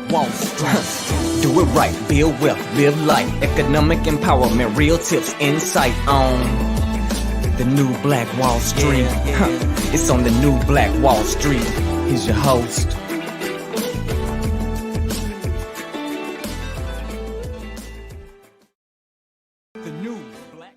Wall Street. Do it right, build wealth, live life, economic empowerment, real tips, insight on the new Black Wall Street. It's on the new Black Wall Street. Here's your host. The new Black.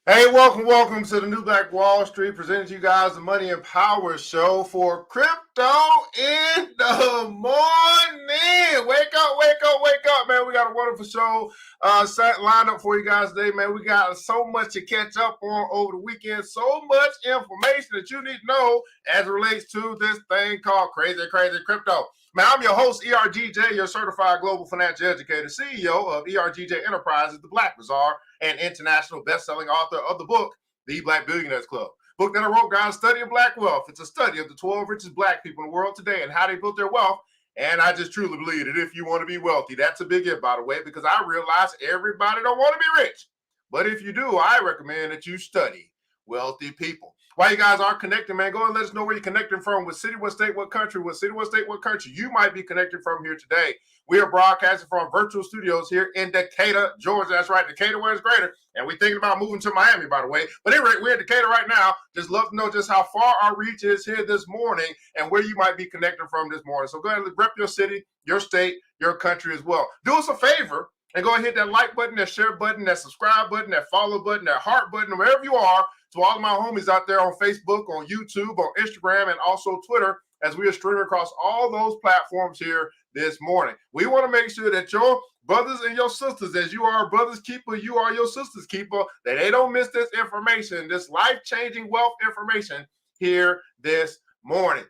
Hey, welcome to the new Black Wall Street, presenting to you guys the Money and Power Show for crypto in the morning. Wake up, man. We got a wonderful show lined up for you guys today, man. We got so much to catch up on over the weekend, so much information that you need to know as it relates to this thing called crazy crypto. Man, I'm your host, ERGJ, your certified global financial educator, CEO of ERGJ Enterprises, the Black Bazaar, and international best-selling author of the book, The Black Billionaires Club. Book that I wrote, guys, Studying Black Wealth. It's a study of the 12 richest Black people in the world today and how they built their wealth. And I just truly believe that if you want to be wealthy, that's a big if, by the way, because I realize everybody don't want to be rich. But if you do, I recommend that you study wealthy people. While you guys are connecting, man, go and let us know where you're connecting from. What city, what state, what country, what country you might be connecting from here today. We are broadcasting from virtual studios here in Decatur, Georgia. That's right, Decatur, where it's greater. And we're thinking about moving to Miami, by the way. But anyway, we're in Decatur right now. Just love to know just how far our reach is here this morning and where you might be connecting from this morning. So go ahead and rep your city, your state, your country as well. Do us a favor and go ahead and hit that like button, that share button, that subscribe button, that follow button, that heart button, wherever you are. To all of my homies out there on Facebook, on YouTube, on Instagram, and also Twitter, as we are streaming across all those platforms here this morning. We want to make sure that your brothers and your sisters, as you are a brother's keeper, you are your sister's keeper, that they don't miss this information, this life-changing wealth information here this morning.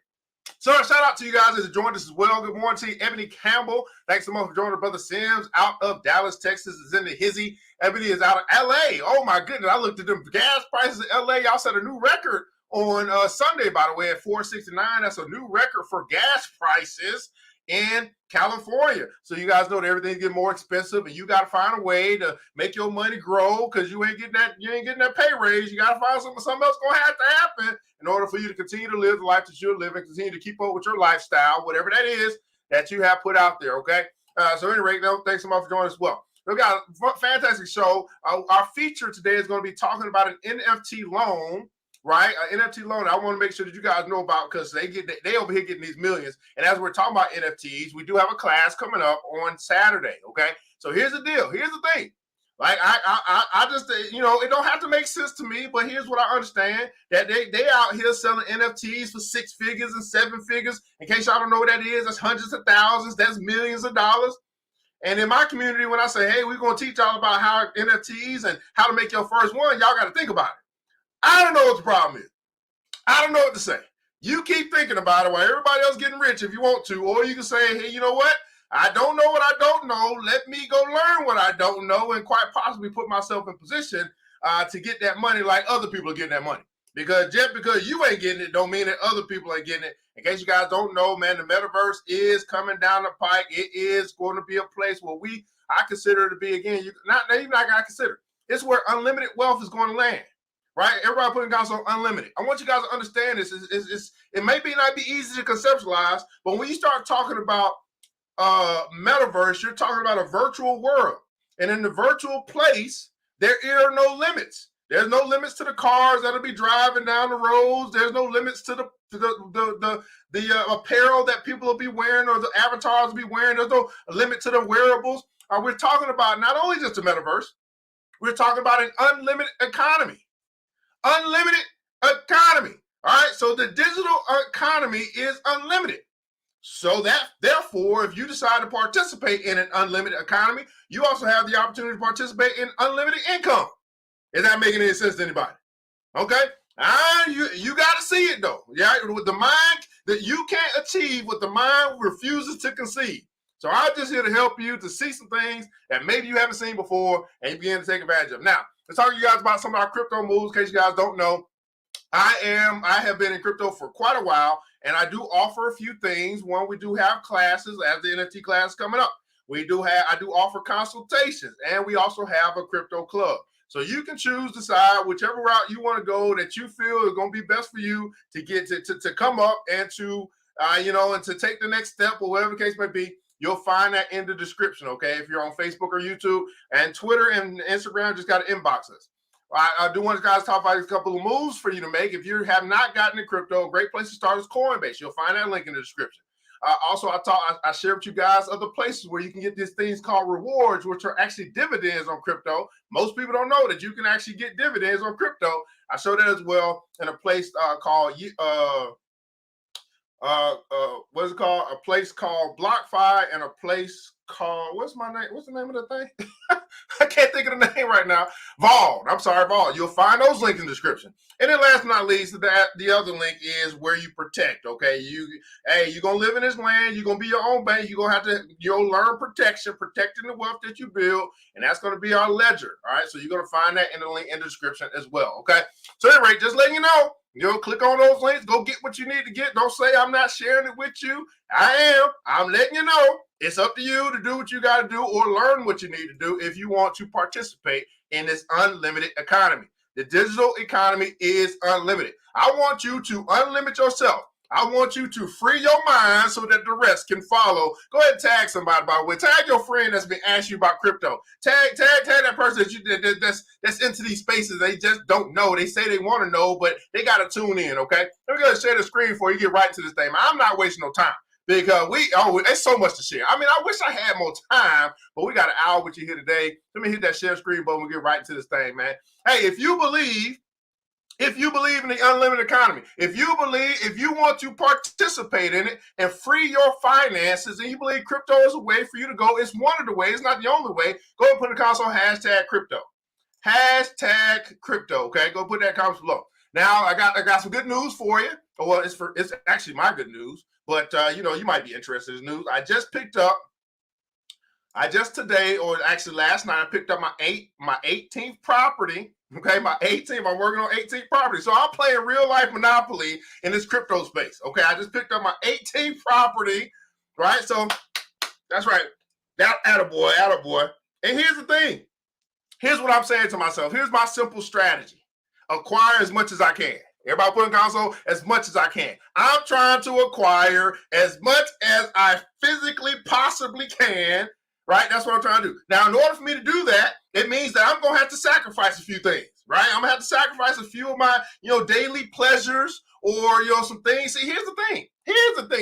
So shout out to you guys that joined us as well. Good morning to you, Ebony Campbell. Thanks so much for joining our brother Sims out of Dallas, Texas. Is in the hizzy. Ebony is out of LA. Oh my goodness. I looked at them gas prices in LA. Y'all set a new record on Sunday, by the way, at $4.69. That's a new record for gas prices in California. So you guys know that everything's getting more expensive and you got to find a way to make your money grow because you ain't getting that pay raise. You got to find something else going to have to happen in order for you to continue to live the life that you're living, continue to keep up with your lifestyle, whatever that is that you have put out there, okay? So anyway, thanks so much for joining us as well. We got a fantastic show. Our feature today is going to be talking about an NFT loan, right? An NFT loan. I want to make sure that you guys know about because they over here getting these millions. And as we're talking about NFTs, we do have a class coming up on Saturday, okay? So here's the deal. Here's the thing. Like I just, it don't have to make sense to me, but here's what I understand, that they out here selling NFTs for 6 figures and 7 figures. In case y'all don't know what that is, that's hundreds of thousands, that's millions of dollars. And in my community, when I say, hey, we're going to teach y'all about how NFTs and how to make your first one, y'all got to think about it. I don't know what the problem is. I don't know what to say. You keep thinking about it while everybody else getting rich if you want to, or you can say, hey, you know what? I don't know what I don't know. Let me go learn what I don't know and quite possibly put myself in position to get that money like other people are getting that money. Because just because you ain't getting it don't mean that other people ain't getting it. In case you guys don't know, man, the metaverse is coming down the pike. It is going to be a place where I consider it to be, again, not even like I consider. It's where unlimited wealth is going to land. Right? Everybody putting down so unlimited. I want you guys to understand this. It may not be easy to conceptualize, but when you start talking about metaverse, you're talking about a virtual world. And in the virtual place, there are no limits. There's no limits to the cars that'll be driving down the roads. There's no limits to the apparel that people will be wearing or the avatars will be wearing. There's no limit to the wearables. We're talking about not only just the metaverse, we're talking about an unlimited economy. Unlimited economy. All right. So the digital economy is unlimited. So that, therefore, if you decide to participate in an unlimited economy, you also have the opportunity to participate in unlimited income. Is that making any sense to anybody? Okay. You got to see it, though. Yeah. With the mind that you can't achieve what the mind refuses to conceive. So I'm just here to help you to see some things that maybe you haven't seen before and you begin to take advantage of. Now, let's talk to you guys about some of our crypto moves. In case you guys don't know, I have been in crypto for quite a while, and I do offer a few things. One, we do have classes as the NFT class coming up. I do offer consultations, and we also have a crypto club. So you can decide whichever route you want to go that you feel is going to be best for you to get to come up and to, and to take the next step or whatever the case may be. You'll find that in the description, okay? If you're on Facebook or YouTube, and Twitter and Instagram, just got to inbox us. I do want to guys talk about a couple of moves for you to make. If you have not gotten in crypto, a great place to start is Coinbase. You'll find that link in the description. Also, I shared with you guys other places where you can get these things called rewards, which are actually dividends on crypto. Most people don't know that you can actually get dividends on crypto. I showed that as well in a place called what's it called? A place called BlockFi and a place called what's the name of the thing? I can't think of the name right now. Vault. I'm sorry, Vault. You'll find those links in the description. And then last but not least, the other link is where you protect. Okay, you're gonna live in this land. You're gonna be your own bank. You'll learn protection, protecting the wealth that you build, and that's gonna be our ledger. All right, so you're gonna find that in the link in the description as well. Okay, so anyway, just letting you know. Click on those links. Go get what you need to get. Don't say I'm not sharing it with you. I am. I'm letting you know. It's up to you to do what you got to do or learn what you need to do if you want to participate in this unlimited economy. The digital economy is unlimited. I want you to unlimit yourself. I want you to free your mind so that the rest can follow. Go ahead and tag somebody, by the way. Tag your friend that's been asking you about crypto. Tag that person that's into these spaces. They just don't know. They say they want to know, but they got to tune in, okay? Let me go ahead and share the screen before you get right into this thing. I'm not wasting no time because there's so much to share. I mean, I wish I had more time, but we got an hour with you here today. Let me hit that share screen button and get right into this thing, man. Hey, if you believe in the unlimited economy, if you want to participate in it and free your finances, and you believe crypto is a way for you to go, it's one of the ways, not the only way, go ahead and put in the console #crypto. #crypto, okay? Go put that comment below. Now, I got some good news for you. Well, it's actually my good news, but you might be interested in news. I just today, or actually last night, I picked up my 18th property. Okay, my 18th. I'm working on 18th property. So I'm playing real life Monopoly in this crypto space. Okay, I just picked up my 18th property, right? So that's right. Attaboy. And here's the thing. Here's what I'm saying to myself. Here's my simple strategy. Acquire as much as I can. Everybody put in console as much as I can. I'm trying to acquire as much as I physically possibly can. Right? That's what I'm trying to do. Now, in order for me to do that, it means that I'm going to have to sacrifice a few things, right? I'm going to have to sacrifice a few of my, daily pleasures or, some things. See, here's the thing.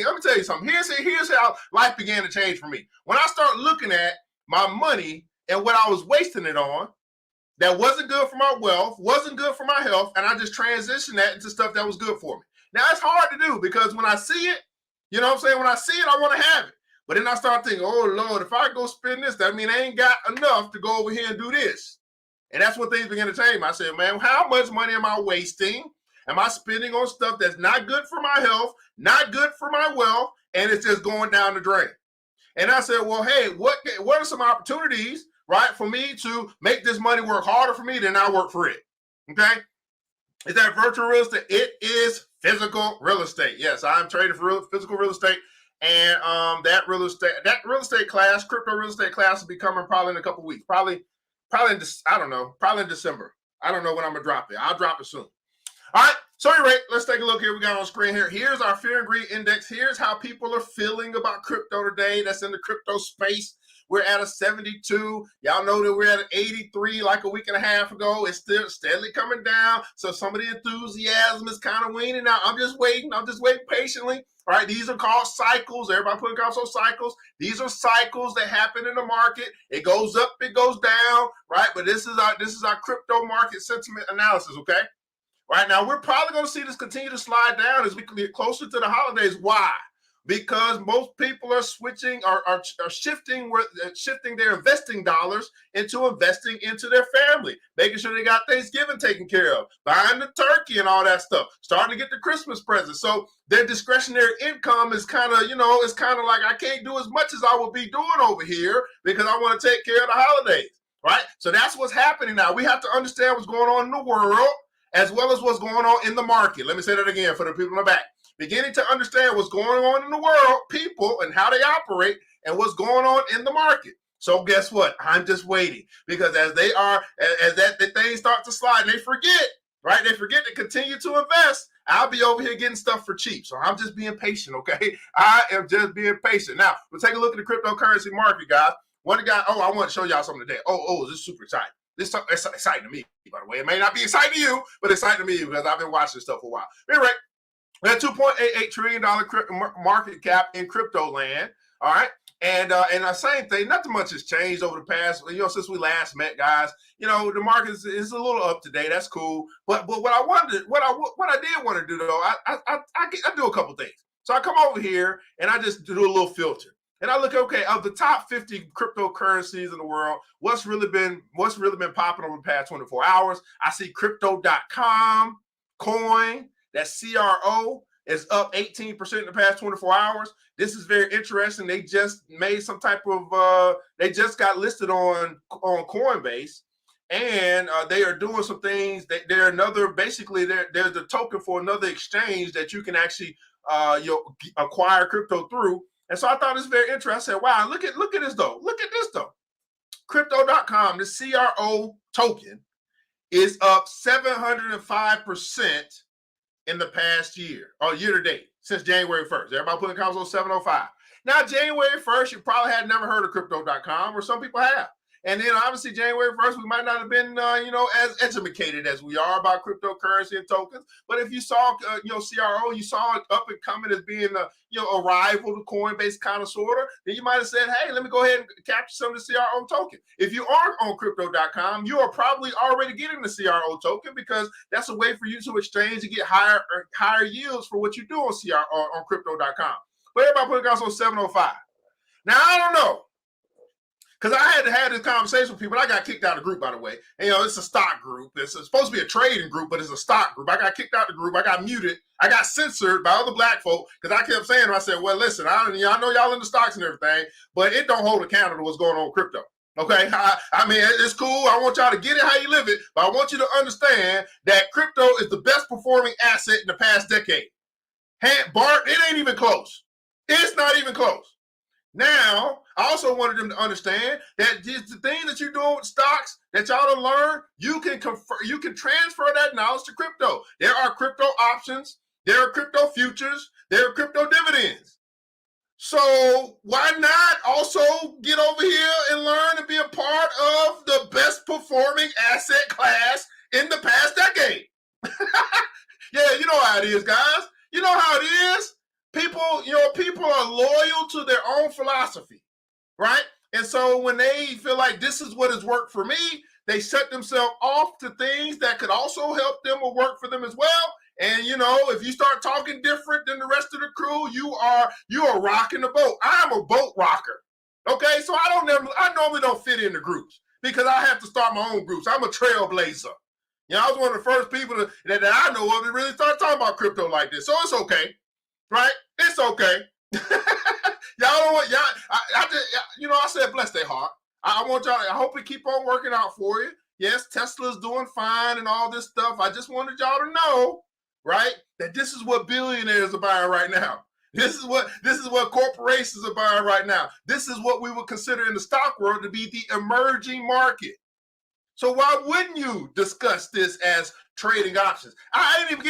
Let me tell you something. Here's how life began to change for me. When I start looking at my money and what I was wasting it on, that wasn't good for my wealth, wasn't good for my health, and I just transitioned that into stuff that was good for me. Now, it's hard to do because when I see it, when I see it, I want to have it. But then I start thinking, oh, Lord, if I go spend this, that means I ain't got enough to go over here and do this. And that's when things began to change. I said, man, how much money am I wasting? Am I spending on stuff that's not good for my health, not good for my wealth, and it's just going down the drain? And I said, well, hey, what are some opportunities, right, for me to make this money work harder for me than I work for it? Okay? Is that virtual real estate? It is physical real estate. Yes, I'm trading for physical real estate. And that real estate class, crypto real estate class, will be coming probably in a couple weeks. Probably in December. I don't know when I'm gonna drop it. I'll drop it soon. All right. So anyway, let's take a look here. We got on screen here. Here's our fear and greed index. Here's how people are feeling about crypto today. That's in the crypto space. We're at a 72. Y'all know that we're at an 83 like a week and a half ago. It's still steadily coming down. So some of the enthusiasm is kind of waning out. I'm just waiting patiently. All right, these are called cycles. Everybody put in console cycles. These are cycles that happen in the market. It goes up, it goes down, right? But this is our crypto market sentiment analysis, okay? Right now, we're probably going to see this continue to slide down as we get closer to the holidays. Why? Because most people are switching, are shifting their investing dollars into investing into their family, making sure they got Thanksgiving taken care of, buying the turkey and all that stuff, starting to get the Christmas presents. So their discretionary income is kind of, it's kind of like I can't do as much as I would be doing over here because I want to take care of the holidays, right? So that's what's happening now. We have to understand what's going on in the world as well as what's going on in the market. Let me say that again for the people in the back. Beginning to understand what's going on in the world, people, and how they operate, and what's going on in the market. So guess what? I'm just waiting, because as the things start to slide and they forget, right? They forget to continue to invest. I'll be over here getting stuff for cheap. So I'm just being patient, okay? I am just being patient. Now, we'll take a look at the cryptocurrency market, guys. I want to show y'all something today. This is super exciting. This is exciting to me, by the way. It may not be exciting to you, but it's exciting to me because I've been watching this stuff for a while. Anyway, we had $2.88 trillion market cap in crypto land. All right. And the same thing, nothing much has changed over the past, since we last met, guys. The market is a little up to date. That's cool. But what I did want to do, though, I do a couple things. So I come over here and I just do a little filter. And I look, okay, of the top 50 cryptocurrencies in the world, what's really been popping over the past 24 hours? I see crypto.com, coin, that's CRO, is up 18% in the past 24 hours. This is very interesting. They just made some type of, they just got listed on Coinbase, and they are doing some things. They're there's a token for another exchange that you can actually acquire crypto through. And so I thought it was very interesting. I said, wow, look at this though. Look at this though. Crypto.com, the CRO token, is up 705% in the past year, or year to date, since January 1st. Everybody putting comments on 705. Now, January 1st, you probably had never heard of crypto.com, or some people have. And then obviously January 1st, we might not have been, as educated as we are about cryptocurrency and tokens. But if you saw, CRO, you saw it up and coming as being a rival to Coinbase, kind of, sort of, then you might have said, hey, let me go ahead and capture some of the CRO token. If you aren't on crypto.com, you are probably already getting the CRO token, because that's a way for you to exchange and get higher yields for what you do on crypto.com. But everybody put it down on 705. Now, I don't know, because I had to have this conversation with people. I got kicked out of the group, by the way. And, it's a stock group. It's supposed to be a trading group, but it's a stock group. I got kicked out of the group. I got muted. I got censored by other black folk because I kept saying, I said, well, listen, I know y'all in the stocks and everything, but it don't hold a candle to what's going on with crypto. Okay, I mean, it's cool. I want y'all to get it how you live it, but I want you to understand that crypto is the best performing asset in the past decade. Bart, it ain't even close. It's not even close. Now, I also wanted them to understand that the thing that you're doing with stocks that y'all don't learn, you can transfer that knowledge to crypto. There are crypto options, there are crypto futures, there are crypto dividends. So why not also get over here and learn and be a part of the best performing asset class in the past decade? Yeah, you know how it is, guys. You know how it is. People are loyal to their own philosophy, right? And so when they feel like this is what has worked for me, they shut themselves off to things that could also help them or work for them as well. And if you start talking different than the rest of the crew, you are rocking the boat. I'm a boat rocker. Okay, so I normally don't fit into groups because I have to start my own groups. I'm a trailblazer. I was one of the first people that I know of that really started talking about crypto like this. So it's okay. Right? It's okay. Y'all don't want I said bless their heart. I want y'all. I hope it keep on working out for you. Yes, Tesla's doing fine and all this stuff. I just wanted y'all to know, right, that this is what billionaires are buying right now. This is what corporations are buying right now. This is what we would consider in the stock world to be the emerging market. So why wouldn't you discuss this as trading options? I didn't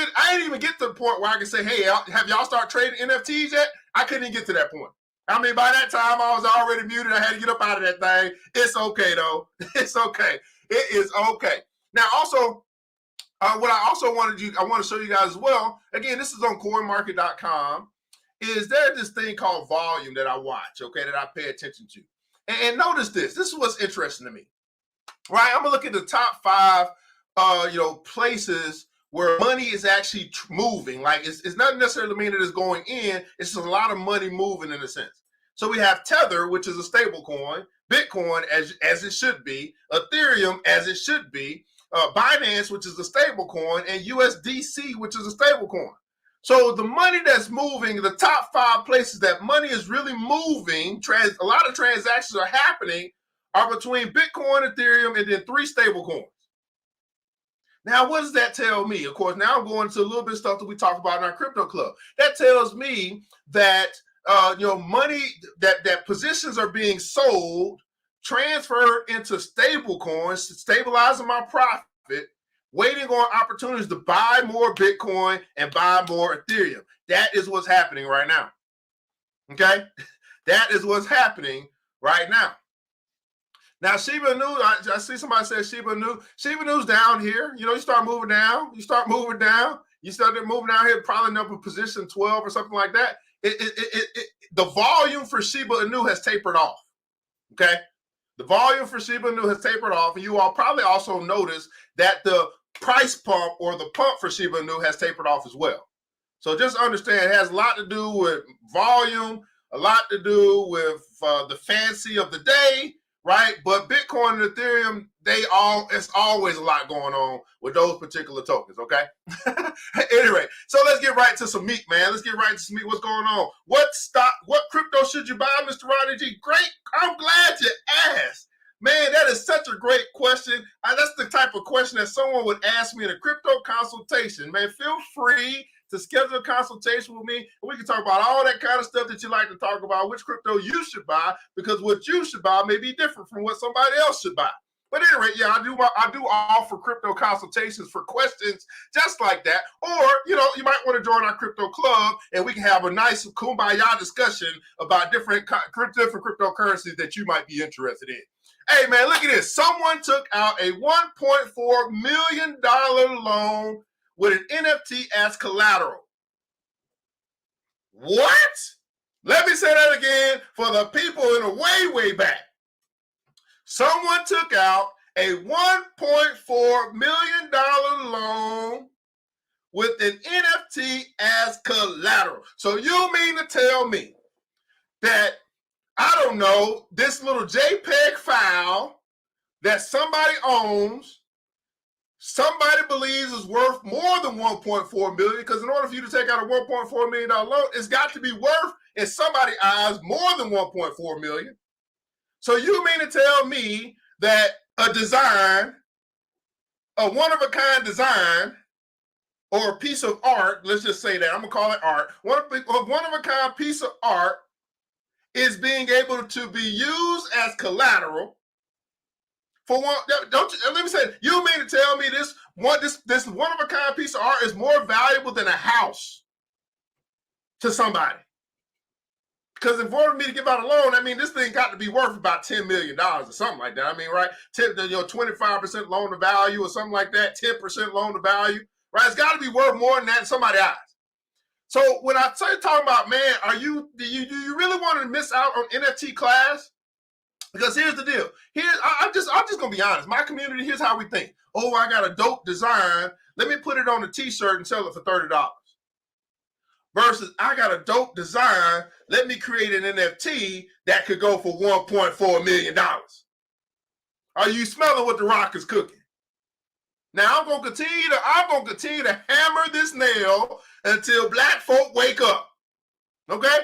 even get to the point where I can say, hey, have y'all started trading NFTs yet? I couldn't even get to that point. I mean, by that time, I was already muted. I had to get up out of that thing. It's okay, though. It's okay. It is okay. Now, also, what I want to show you guys as well, again, this is on coinmarket.com, is there this thing called volume that I watch, okay, that I pay attention to. And notice this. This is what's interesting to me. Right, I'm gonna look at the top 5, places where money is actually moving. Like it's not necessarily mean that it's going in. It's just a lot of money moving in a sense. So we have Tether, which is a stable coin, Bitcoin as it should be, Ethereum as it should be, Binance, which is a stable coin, and USDC, which is a stable coin. So the money that's moving, the top 5 places that money is really moving, a lot of transactions are happening, are between Bitcoin, Ethereum, and then 3 stable coins. Now, what does that tell me? Of course, now I'm going to a little bit of stuff that we talk about in our crypto club. That tells me that money, that positions are being sold transferred into stable coins, stabilizing my profit, waiting on opportunities to buy more Bitcoin and buy more Ethereum. That is what's happening right now. Okay? That is what's happening right now. Now, Shiba Inu, I see somebody say Shiba Inu. Shiba Inu's down here. You know, you start moving down. You start moving down here, probably up in position 12 or something like that. The volume for Shiba Inu has tapered off. Okay? The volume for Shiba Inu has tapered off. And you all probably also noticed that the price pump or the pump for Shiba Inu has tapered off as well. So just understand, it has a lot to do with volume, a lot to do with the fancy of the day, right? But Bitcoin and Ethereum, it's always a lot going on with those particular tokens, okay? Anyway, so let's get right to some meat, man. Let's get right to some meat. What's going on? What crypto should you buy, Mr. Ronnie G? Great. I'm glad you asked. Man, that is such a great question. That's the type of question that someone would ask me in a crypto consultation. Man, feel free to schedule a consultation with me, and we can talk about all that kind of stuff that you like to talk about, which crypto you should buy, because what you should buy may be different from what somebody else should buy. But anyway, yeah, I do offer crypto consultations for questions just like that. Or, you know, you might want to join our crypto club, and we can have a nice kumbaya discussion about different cryptocurrencies that you might be interested in. Hey, man, look at this. Someone took out a $1.4 million loan with an NFT as collateral. What? Let me say that again for the people in the way back. Someone took out a $1.4 million loan with an NFT as collateral. So you mean to tell me that, I don't know, this little JPEG file that somebody owns, somebody believes is worth more than $1.4 million, because in order for you to take out a $1.4 million loan, it's got to be worth, in somebody's eyes, more than $1.4 million. So you mean to tell me that a design, a one-of-a-kind design, or a piece of art, let's just say that, I'm going to call it art, one-of-a-kind piece of art is being able to be used as collateral for one? Let me say, you mean to tell me this one-of-a-kind piece of art is more valuable than a house to somebody? Because in order for me to give out a loan, I mean, this thing got to be worth about $10 million or something like that. I mean, right? 25% loan to value or something like that, 10% loan to value, right? It's got to be worth more than that in somebody's eyes. So when I say talking about, man, do you really want to miss out on NFT class? Because here's the deal. I'm just gonna be honest. My community, here's how we think. Oh, I got a dope design. Let me put it on a t-shirt and sell it for $30. Versus, I got a dope design. Let me create an NFT that could go for $1.4 million. Are you smelling what the Rock is cooking? Now I'm gonna continue to hammer this nail until black folk wake up. Okay?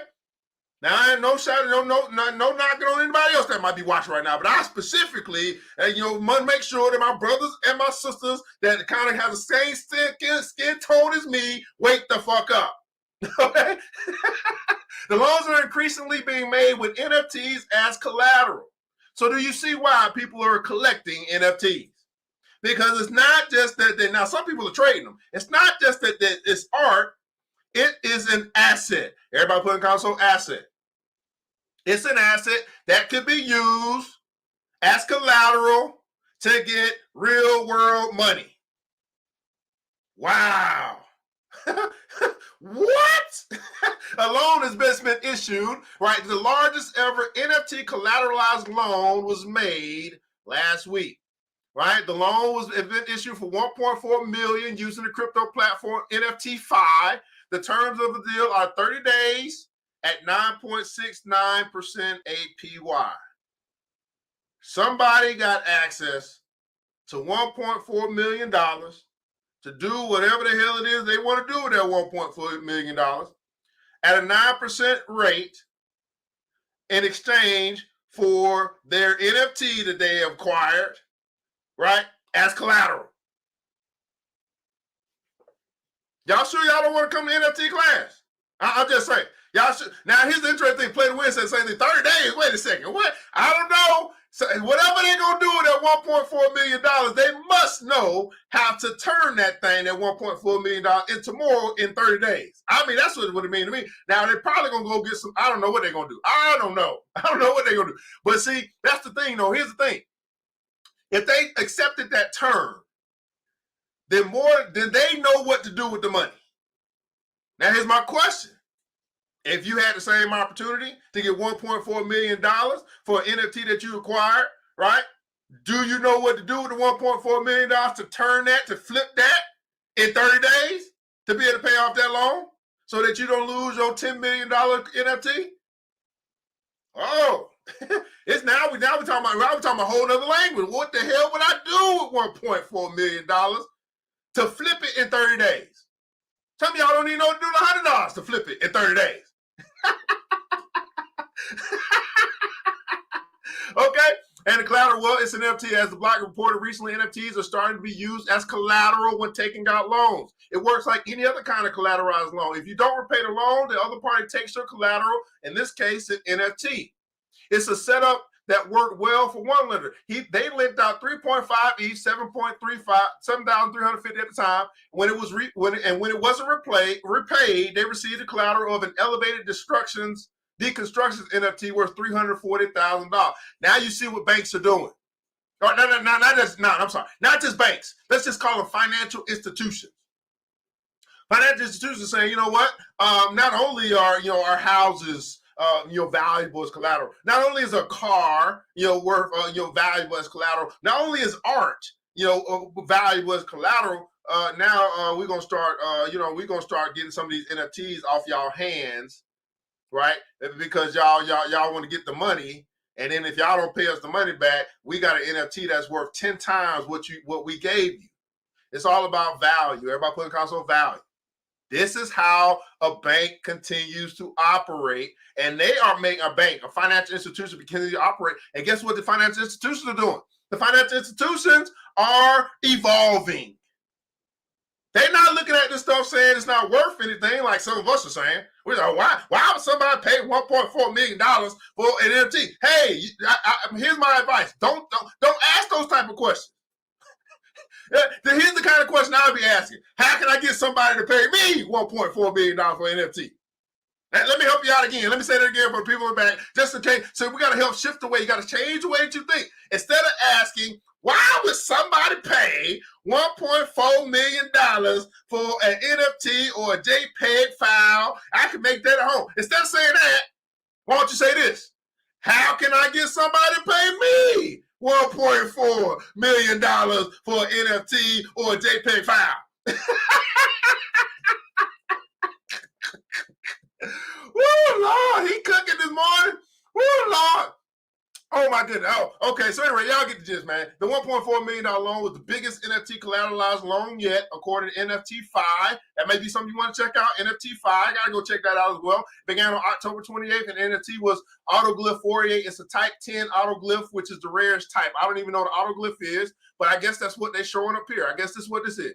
Now, I ain't no knocking on anybody else that might be watching right now, but I specifically, want to make sure that my brothers and my sisters that kind of have the same skin tone as me wake the fuck up. Okay? The loans are increasingly being made with NFTs as collateral. So do you see why people are collecting NFTs? Because it's not just that now some people are trading them. It's not just that it's art. It is an asset. Everybody put in console asset. It's an asset that could be used as collateral to get real world money. Wow. What? A loan has been issued, right? The largest ever NFT collateralized loan was made last week, right? The loan was issued for $1.4 million using the crypto platform NFT-Fi. The terms of the deal are 30 days at 9.69% APY. Somebody got access to $1.4 million to do whatever the hell it is they want to do with that $1.4 million at a 9% rate in exchange for their NFT that they acquired, right, as collateral. Y'all sure y'all don't want to come to NFT class? I'm just saying. Y'all should. Now, here's the interesting thing. Play to Win says the same thing. 30 days. Wait a second. What? I don't know. So whatever they're going to do with that $1.4 million, they must know how to turn that thing, that $1.4 million, into more in 30 days. I mean, that's what it means to me. Now, they're probably going to go get some, I don't know what they're going to do. I don't know what they're going to do. But see, that's the thing, though. Here's the thing. If they accepted that term, then they know what to do with the money. Now, here's my question. If you had the same opportunity to get $1.4 million for an NFT that you acquired, right? Do you know what to do with the $1.4 million to turn that, to flip that in 30 days to be able to pay off that loan so that you don't lose your $10 million NFT? Oh, we're talking about a whole other language. What the hell would I do with $1.4 million to flip it in 30 days? Some of y'all don't even know what to do with $100 to flip it in 30 days. Okay, and the collateral, well, it's an NFT. As the Block reported recently, NFTs are starting to be used as collateral when taking out loans. It works like any other kind of collateralized loan. If you don't repay the loan, the other party takes your collateral, in this case, an NFT. It's a setup that worked well for one lender. They lent out 3.5 each, 7,350 at the time. When it wasn't repaid, they received the collateral of an elevated deconstructions NFT worth $340,000. Now you see what banks are doing. Not just banks. Let's just call them financial institutions. Financial institutions saying, you know what? Not only are our houses valuable as collateral. Not only is a car worth valuable as collateral. Not only is art valuable as collateral. Now we're gonna start getting some of these NFTs off y'all hands, right? Because y'all want to get the money, and then if y'all don't pay us the money back, we got an NFT that's worth 10 times what we gave you. It's all about value. Everybody put a console value. This is how a bank continues to operate, and they are making a financial institution continue to operate. And guess what the financial institutions are doing? The financial institutions are evolving. They're not looking at this stuff saying it's not worth anything like some of us are saying. We're like, why would somebody pay $1.4 million for an NFT? Hey, here's my advice. Don't ask those type of questions. Here's the kind of question I'll be asking. How can I get somebody to pay me $1.4 million for an NFT? Now, let me help you out again. Let me say that again for the people in the back. Just in case. So we got to help shift the way. You got to change the way that you think. Instead of asking, why would somebody pay $1.4 million for an NFT or a JPEG file? I can make that at home. Instead of saying that, why don't you say this? How can I get somebody to pay me $1.4 million for an NFT or a JPEG file? Woo, Lord, he cooking this morning. Woo, Lord. Oh, my goodness. Oh, okay. So anyway, y'all get the gist, man. The $1.4 million loan was the biggest NFT collateralized loan yet, according to NFT-Fi. That may be something you want to check out, NFT-Fi. I got to go check that out as well. Began on October 28th, and NFT was Autoglyph 48. It's a type 10 autoglyph, which is the rarest type. I don't even know what autoglyph is, but I guess that's what they're showing up here. I guess this is what this is.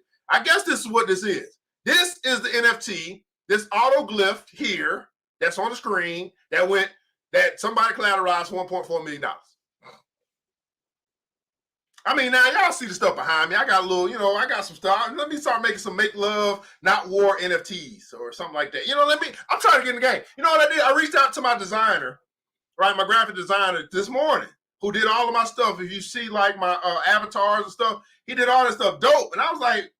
This is the NFT, this autoglyph here that's on the screen that somebody collateralized $1.4 million. I mean, now y'all see the stuff behind me. I got a little, I got some stuff. Let me start making some make love, not war NFTs or something like that. I'm trying to get in the game. You know what I did? I reached out to my designer, right? My graphic designer this morning, who did all of my stuff. If you see like my avatars and stuff, he did all this stuff dope. And I was like,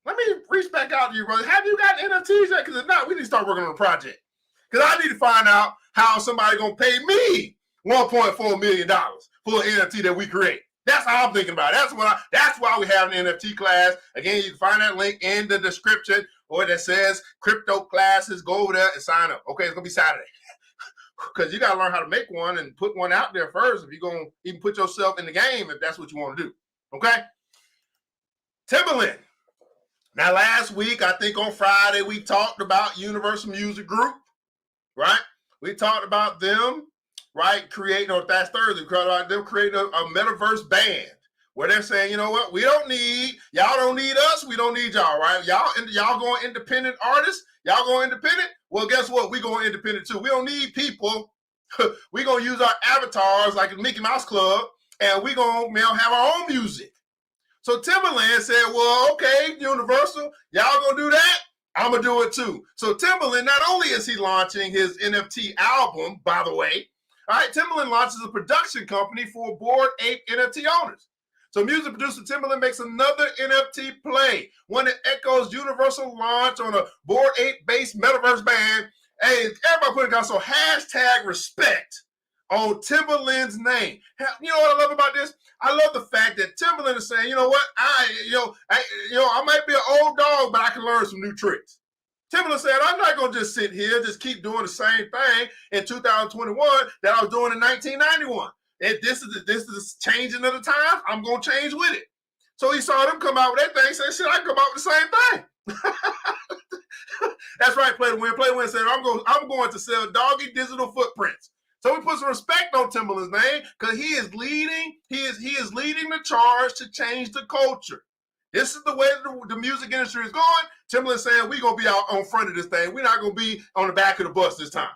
let me reach back out to you, brother. Have you got NFTs yet? Because if not, we need to start working on a project. Because I need to find out how somebody going to pay me $1.4 million for an NFT that we create. That's how I'm thinking about it. That's why we have an NFT class. Again, you can find that link in the description, or that says crypto classes. Go over there and sign up. Okay, it's going to be Saturday. Because you got to learn how to make one and put one out there first if you're going to even put yourself in the game, if that's what you want to do. Okay? Timberland. Now, last week, I think on Friday, we talked about Universal Music Group, right? We talked about them, right, creating, or that's Thursday, we talked about them creating a metaverse band where they're saying, you know what, y'all don't need us, we don't need y'all, right? Y'all going independent artists, y'all going independent? Well, guess what? We going independent too. We don't need people. We going to use our avatars like the Mickey Mouse Club, and we're going to have our own music. So Timberland said, well, okay, Universal, y'all going to do that? I'm going to do it too. So Timberland, not only is he launching his NFT album, by the way, all right, Timberland launches a production company for Bored Ape NFT owners. So music producer Timberland makes another NFT play, one that echoes Universal launch on a Bored Ape-based metaverse band. Hey, everybody put it down. So hashtag respect on Timberland's name. You know what I love about this? I love the fact that Timberland is saying, you know what, I might be an old dog, but I can learn some new tricks. Timberland said, I'm not going to just sit here, just keep doing the same thing in 2021 that I was doing in 1991. If this is changing of the time, I'm going to change with it. So he saw them come out with that thing, said, shit, I can come out with the same thing. That's right, Play to Win. Play to Win said, I'm going to sell doggy digital footprints. So we put some respect on Timberland's name because he is leading the charge to change the culture. This is the way the music industry is going. Timberland saying we're going to be out on front of this thing. We're not going to be on the back of the bus this time.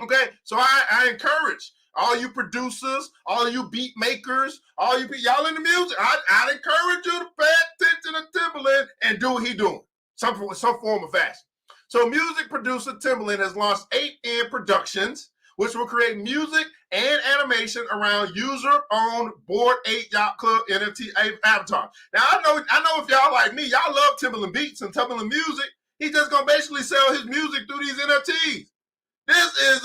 Okay, so I encourage all you producers, all you beat makers, all you y'all in the music, I'd encourage you to pay attention to Timberland and do what he's doing, some form of fashion. So music producer Timberland has launched 8N Productions, which will create music and animation around user-owned Bored Ape Yacht Club NFT avatar. Now, I know if y'all like me, y'all love Timberland beats and Timberland music. He's just going to basically sell his music through these NFTs. This is,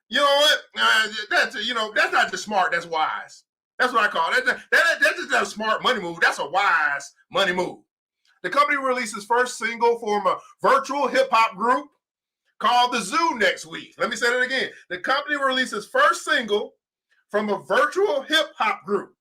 you know what, that's not just smart, that's wise. That's what I call it. That's just a smart money move. That's a wise money move. The company releases first single from a virtual hip-hop group called The Zoo next week. Let me say that again. The company releases first single from a virtual hip-hop group.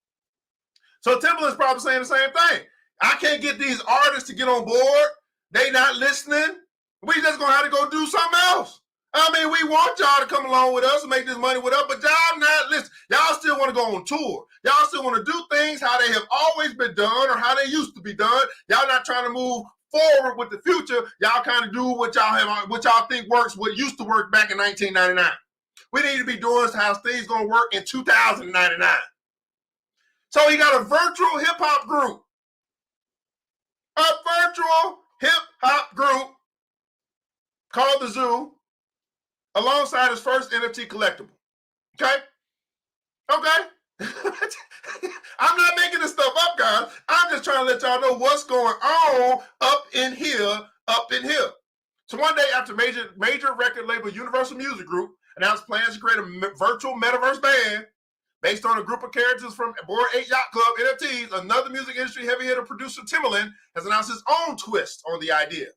So Timberland's probably saying the same thing. I can't get these artists to get on board. They not listening. We just going to have to go do something else. I mean, we want y'all to come along with us and make this money with us, but y'all not listening. Y'all still want to go on tour. Y'all still want to do things how they have always been done or how they used to be done. Y'all not trying to move forward with the future. Y'all kind of do what y'all think works, what used to work back in 1999. We need to be doing how things going to work in 2099. So he got a virtual hip-hop group. A virtual hip-hop group called The Zoo alongside his first NFT collectible. Okay? I'm not making this stuff up, guys. I'm just trying to let y'all know what's going on up in here. So one day after major record label Universal Music Group announced plans to create a virtual metaverse band based on a group of characters from Bored Ape Yacht Club NFTs, another music industry heavy hitter producer Timberland has announced his own twist on the idea.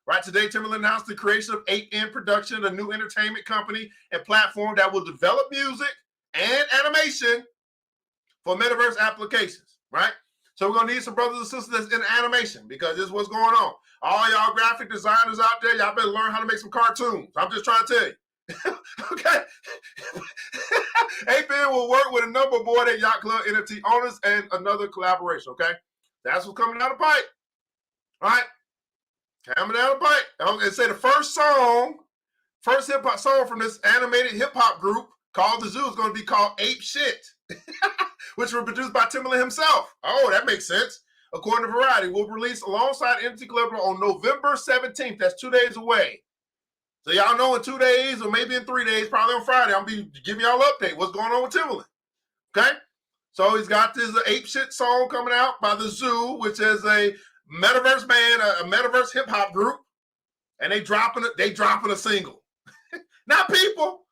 Right today, Timberland announced the creation of 8N Production, a new entertainment company and platform that will develop music and animation for metaverse applications, right? So we're going to need some brothers and sisters that's in animation because this is what's going on. All y'all graphic designers out there, y'all better learn how to make some cartoons. I'm just trying to tell you. Okay? 8N will work with a number of Bored Ape Yacht Club NFT owners and another collaboration, okay? That's what's coming down the pipe, all right? Coming down the pipe. Okay, say the first hip-hop song from this animated hip-hop group called The Zoo is going to be called Ape Shit, which was produced by Timberland himself. Oh, that makes sense. According to Variety, will release alongside NFT Collector on November 17th. That's 2 days away. So y'all know in 2 days or maybe in 3 days, probably on Friday, I'll be giving y'all an update. What's going on with Timberland? Okay? So he's got this Ape Shit song coming out by The Zoo, which is a metaverse band, a metaverse hip hop group, and they dropping a single. Not people.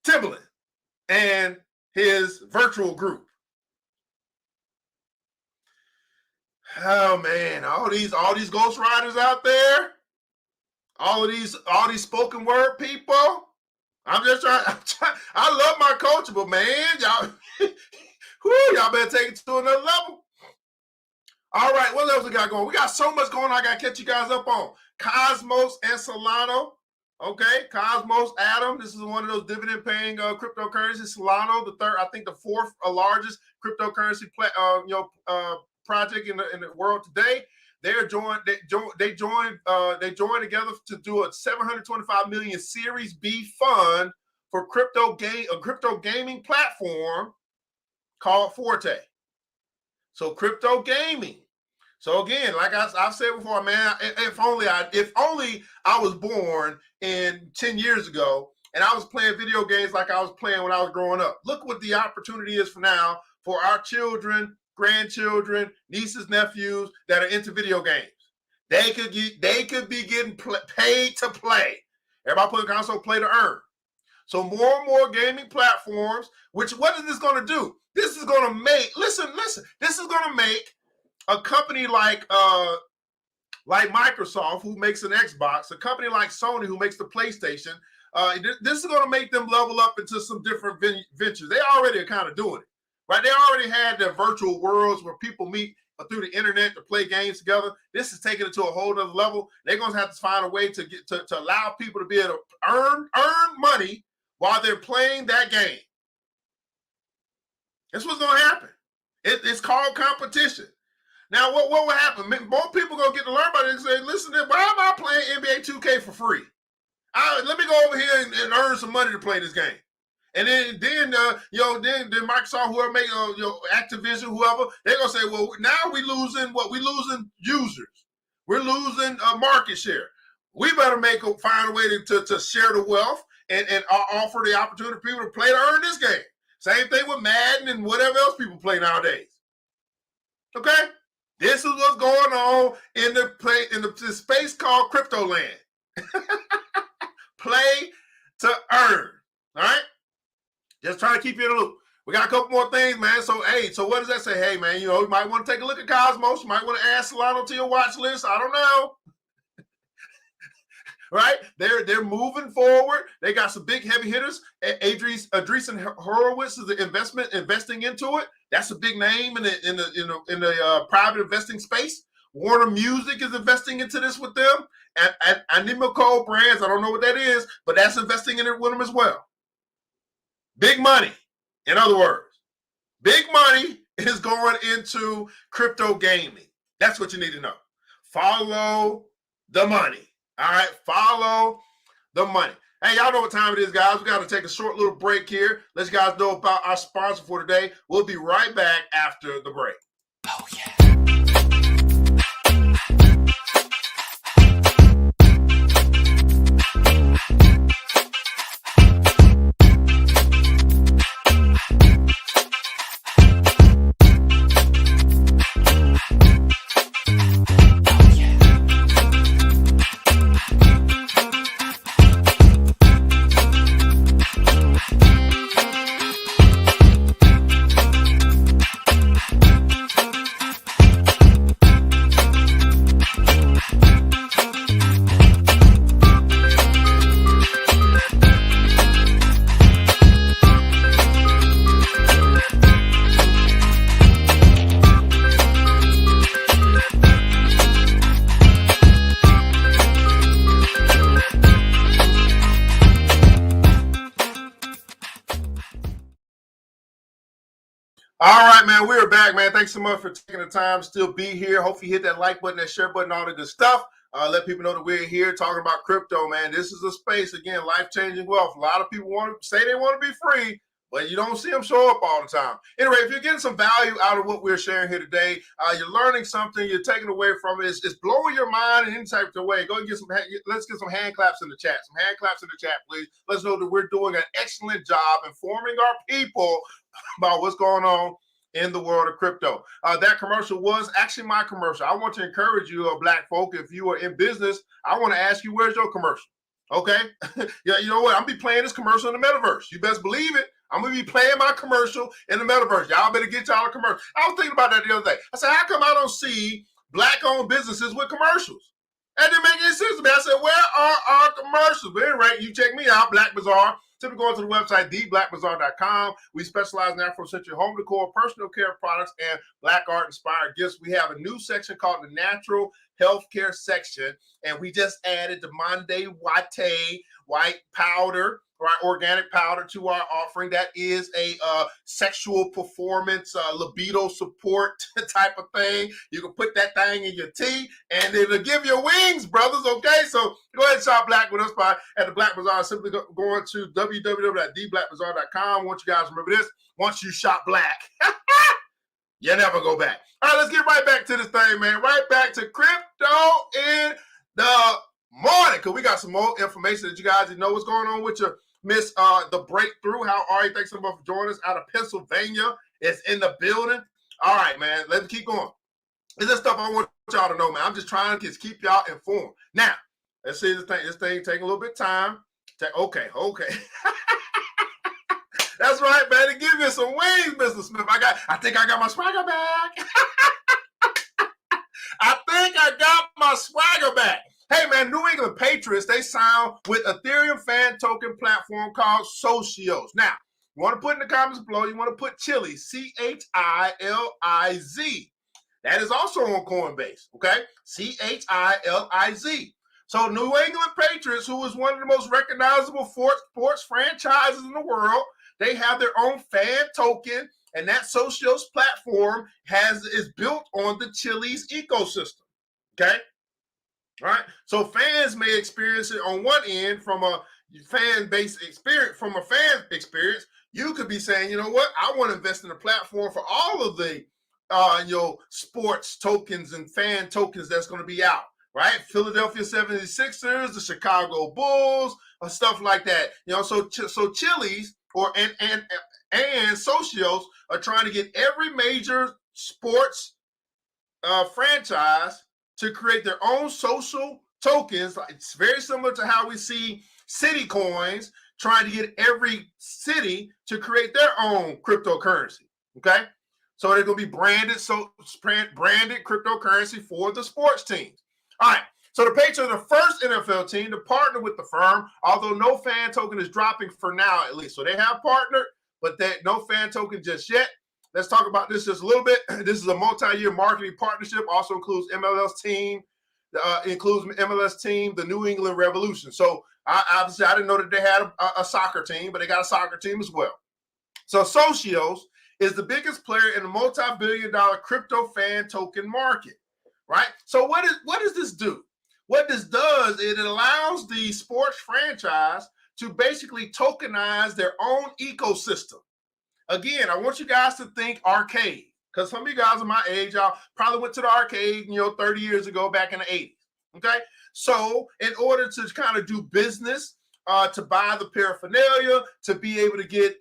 Timberland and his virtual group. Oh man, all these ghostwriters out there, all these spoken word people. I'm trying. I love my culture, but man, y'all better take it to another level. All right, what else we got going? We got so much going on. I got to catch you guys up on Cosmos and Solana. Okay, Cosmos, Atom. This is one of those dividend-paying cryptocurrencies. Solana, the fourth largest cryptocurrency project in the world today. They joined together to do a $725 million Series B fund for a crypto gaming platform called Forte. So crypto gaming. So again, like I've said before, man, if only I was born in 10 years ago and I was playing video games like I was playing when I was growing up. Look what the opportunity is for now for our children, grandchildren, nieces, nephews that are into video games. They could be getting paid to play. Everybody put console play to earn. So more and more gaming platforms, which what is this going to do? This is going to make, listen, this is going to make a company like Microsoft, who makes an Xbox, a company like Sony, who makes the PlayStation, this is going to make them level up into some different ventures. They already are kind of doing it, right? They already had their virtual worlds where people meet through the internet to play games together. This is taking it to a whole other level. They're going to have to find a way to get to allow people to be able to earn money while they're playing that game. That's what's going to happen. It's called competition. Now, what will happen? More people going to get to learn about it and say, listen, why am I playing NBA 2K for free? Let me go over here and earn some money to play this game. And then Microsoft, whoever make Activision, whoever, they're gonna say, well, now we losing users, we're losing market share. We better find a way to share the wealth and offer the opportunity for people to play to earn this game. Same thing with Madden and whatever else people play nowadays. Okay, this is what's going on in the space called Crypto Land. Play to earn. All right. Just trying to keep you in the loop. We got a couple more things, man. So what does that say? Hey, man, you might want to take a look at Cosmos. You might want to add Solano to your watch list. I don't know. Right? They're moving forward. They got some big heavy hitters. Andreessen Horowitz is investing into it. That's a big name in the private investing space. Warner Music is investing into this with them. And Animico Brands, I don't know what that is, but that's investing in it with them as well. Big money, in other words. Big money is going into crypto gaming. That's what you need to know. Follow the money. All right, follow the money. Hey, y'all know what time it is, guys. We got to take a short little break here. Let you guys know about our sponsor for today. We'll be right back after the break. Oh, yeah. All right, man, we're back, man. Thanks so much for taking the time to still be here. Hopefully you hit that like button, that share button, all the good stuff. Let people know that we're here talking about crypto, man. This is a space, again, life-changing wealth. A lot of people want to say they want to be free, but you don't see them show up all the time. Anyway, if you're getting some value out of what we're sharing here today, you're learning something, you're taking away from it, it's blowing your mind in any type of way, go and let's get some hand claps in the chat. Some hand claps in the chat, please. Let's know that we're doing an excellent job informing our people about what's going on in the world of crypto. That commercial was actually my commercial. I want to encourage you, black folk, if you are in business, I want to ask you, where's your commercial? Okay? Yeah, you know what? I'm going to be playing this commercial in the metaverse. You best believe it. I'm going to be playing my commercial in the metaverse. Y'all better get y'all a commercial. I was thinking about that the other day. I said, how come I don't see black-owned businesses with commercials? That didn't make any sense to me. I said, where are our commercials? But anyway, you check me out, Black Bazaar. Simply go to the website, theblackbazaar.com. We specialize in Afrocentric home decor, personal care products, and black art-inspired gifts. We have a new section called the Natural Healthcare section, and we just added the Monday Wate white powder, right, organic powder to our offering. That is a sexual performance, libido support type of thing. You can put that thing in your tea, and it'll give you wings, brothers, okay? So Go ahead and shop black with us at the Black Bazaar. Simply going to www.theblackbazaar.com. I want you guys to remember this. Once you shop black, you never go back. All right, let's get right back to this thing, man. Right back to crypto in the morning, because we got some more information that you guys need to know what's going on with your Miss the Breakthrough. How are you? Thanks so much for joining us out of Pennsylvania. It's in the building. All right, man. Let's keep going. This is stuff I want y'all to know, man. I'm just trying to keep y'all informed. Now, let's see this thing. This thing taking a little bit of time. Okay. That's right, man. To give you some wings, Mr. Smith. I think I got my swagger back. I think I got my swagger back. Hey, man, New England Patriots, they signed with Ethereum fan token platform called Socios. Now, you want to put in the comments below, you want to put Chiliz, Chiliz. That is also on Coinbase, okay? Chiliz. So New England Patriots, who is one of the most recognizable sports franchises in the world, they have their own fan token, and that Socios platform is built on the Chiliz ecosystem, okay? All right, so fans may experience it on one end from a fan-based experience. From a fan experience, you could be saying, you know what, I want to invest in a platform for all of the sports tokens and fan tokens that's going to be out, right? Philadelphia 76ers, the Chicago Bulls, or stuff like that. So Chiliz and Socios are trying to get every major sports franchise to create their own social tokens. It's very similar to how we see city coins trying to get every city to create their own cryptocurrency, okay? So they're going to be branded cryptocurrency for the sports teams. All right, so the Patriots are the first NFL team to partner with the firm, although no fan token is dropping for now at least. So they have partnered, but no fan token just yet. Let's talk about this just a little bit. This is a multi-year marketing partnership. Also includes MLS team, the New England Revolution. So obviously, I didn't know that they had a soccer team, but they got a soccer team as well. So Socios is the biggest player in the multi-billion-dollar crypto fan token market, right? So what does this do? What this does is it allows the sports franchise to basically tokenize their own ecosystem. Again, I want you guys to think arcade, because some of you guys are my age. Y'all probably went to the arcade, 30 years ago back in the 80s, okay? So in order to kind of do business, to buy the paraphernalia, to be able to get,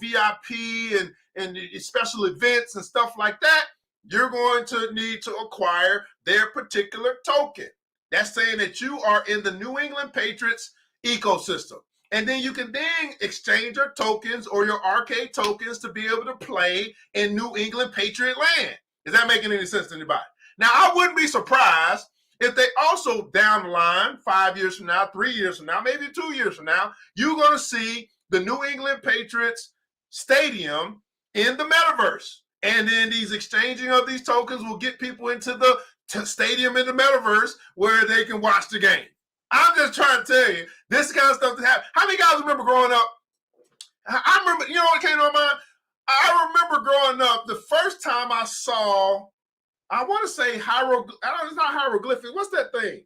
VIP and special events and stuff like that, you're going to need to acquire their particular token. That's saying that you are in the New England Patriots ecosystem. And then you can then exchange your tokens or your arcade tokens to be able to play in New England Patriot land. Is that making any sense to anybody? Now, I wouldn't be surprised if they also down the line, 5 years from now, 3 years from now, maybe 2 years from now, you're going to see the New England Patriots stadium in the metaverse. And then these exchanging of these tokens will get people into the stadium in the metaverse where they can watch the game. I'm just trying to tell you, this kind of stuff that happened. How many guys remember growing up? I remember, what came to my mind? I remember growing up, the first time I saw, I want to say it's not hieroglyphic. What's that thing?